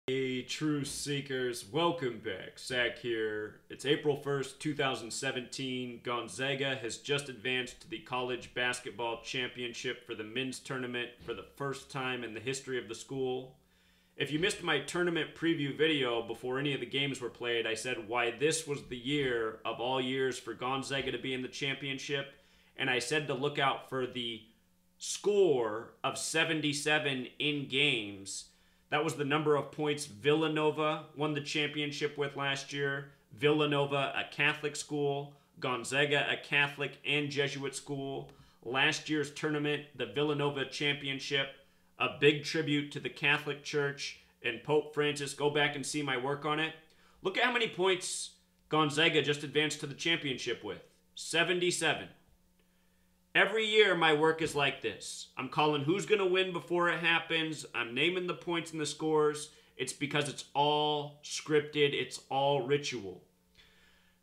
Hey, Truth Seekers, welcome back. Zach here. It's April 1st, 2017. Gonzaga has just advanced to the college basketball championship for the men's tournament for the first time in the history of the school. If you missed my tournament preview video before any of the games were played, I said why this was the year of all years for Gonzaga to be in the championship, and I said to look out for the score of 77 in games. That was the number of points Villanova won the championship with last year. Villanova, a Catholic school. Gonzaga, a Catholic and Jesuit school. Last year's tournament, the Villanova championship, a big tribute to the Catholic Church and Pope Francis. Go back and see my work on it. Look at how many points Gonzaga just advanced to the championship with. 77. Every year, my work is like this. I'm calling who's going to win before it happens. I'm naming the points and the scores. It's because it's all scripted. It's all ritual.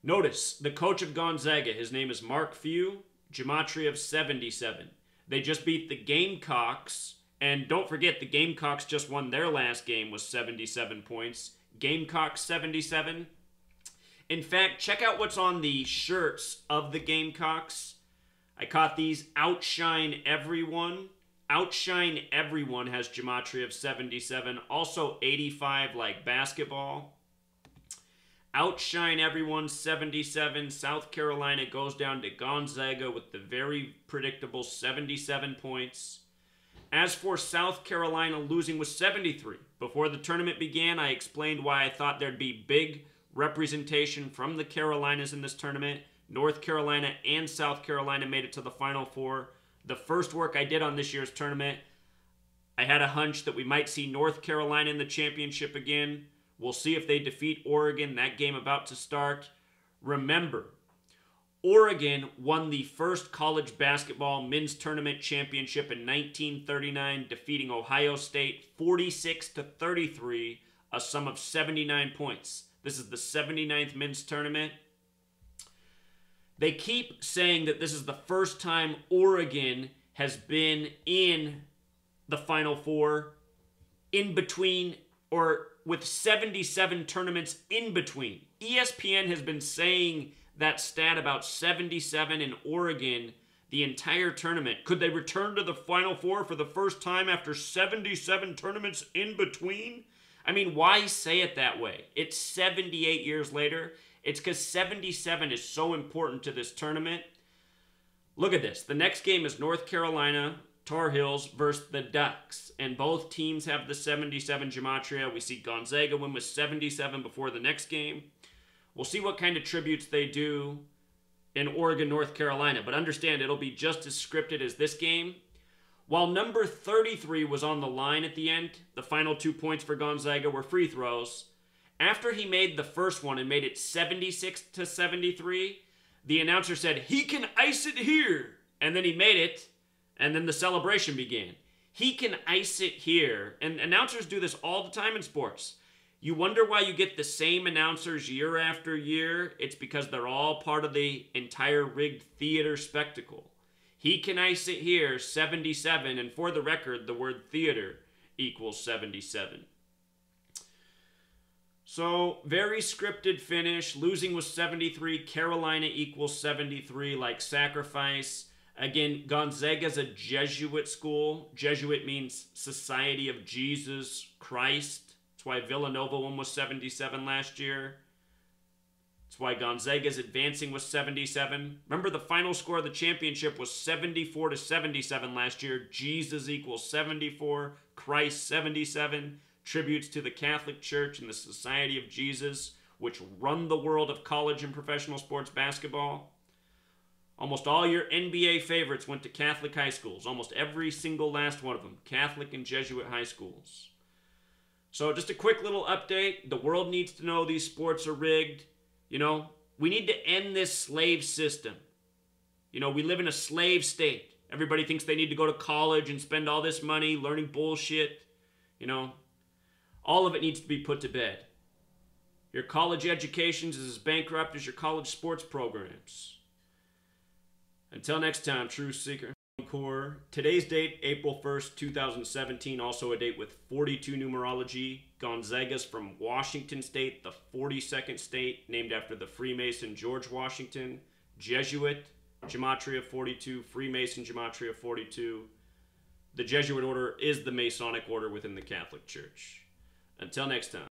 Notice, the coach of Gonzaga, his name is Mark Few, gematria of 77. They just beat the Gamecocks. And don't forget, the Gamecocks just won their last game with 77 points. Gamecocks 77. In fact, check out what's on the shirts of the Gamecocks. I caught these. Outshine Everyone. Outshine Everyone has gematria of 77. Also 85 like basketball. Outshine Everyone 77. South Carolina goes down to Gonzaga with the very predictable 77 points. As for South Carolina losing with 73. Before the tournament began, I explained why I thought there'd be big representation from the Carolinas in this tournament. North Carolina and South Carolina made it to the Final Four. The first work I did on this year's tournament, I had a hunch that we might see North Carolina in the championship again. We'll see if they defeat Oregon. That game about to start. Remember, Oregon won the first college basketball men's tournament championship in 1939, defeating Ohio State 46-33, a sum of 79 points. This is the 79th men's tournament. They keep saying that this is the first time Oregon has been in the Final Four in between, or with 77 tournaments in between. ESPN has been saying that stat about 77 in Oregon the entire tournament. Could they return to the Final Four for the first time after 77 tournaments in between? I mean, why say it that way? It's 78 years later. It's because 77 is so important to this tournament. Look at this. The next game is North Carolina Tar Heels versus the Ducks. And both teams have the 77 gematria. We see Gonzaga win with 77 before the next game. We'll see what kind of tributes they do in Oregon, North Carolina. But understand, it'll be just as scripted as this game. While number 33 was on the line at the end, the final 2 points for Gonzaga were free throws. After he made the first one and made it 76-73, the announcer said, "He can ice it here." And then he made it, and then the celebration began. He can ice it here. And announcers do this all the time in sports. You wonder why you get the same announcers year after year. It's because they're all part of the entire rigged theater spectacle. He can ice it here, 77. And for the record, the word theater equals 77. So, very scripted finish. Losing was 73. Carolina equals 73, like sacrifice. Again, Gonzaga's a Jesuit school. Jesuit means Society of Jesus Christ. That's why Villanova won was 77 last year. That's why Gonzaga's advancing was 77. Remember, the final score of the championship was 74-77 last year. Jesus equals 74. Christ 77. Tributes to the Catholic Church and the Society of Jesus, which run the world of college and professional sports basketball. Almost all your NBA favorites went to Catholic high schools. Almost every single last one of them. Catholic and Jesuit high schools. So just a quick little update. The world needs to know these sports are rigged. You know, we need to end this slave system. You know, we live in a slave state. Everybody thinks they need to go to college and spend all this money learning bullshit. You know, all of it needs to be put to bed. Your college education is as bankrupt as your college sports programs. Until next time, Truth Seeker. Core. Today's date, April 1st, 2017, also a date with 42 numerology. Gonzaga's from Washington State, the 42nd state, named after the Freemason George Washington. Jesuit, Gematria 42, Freemason Gematria 42. The Jesuit order is the Masonic order within the Catholic Church. Until next time.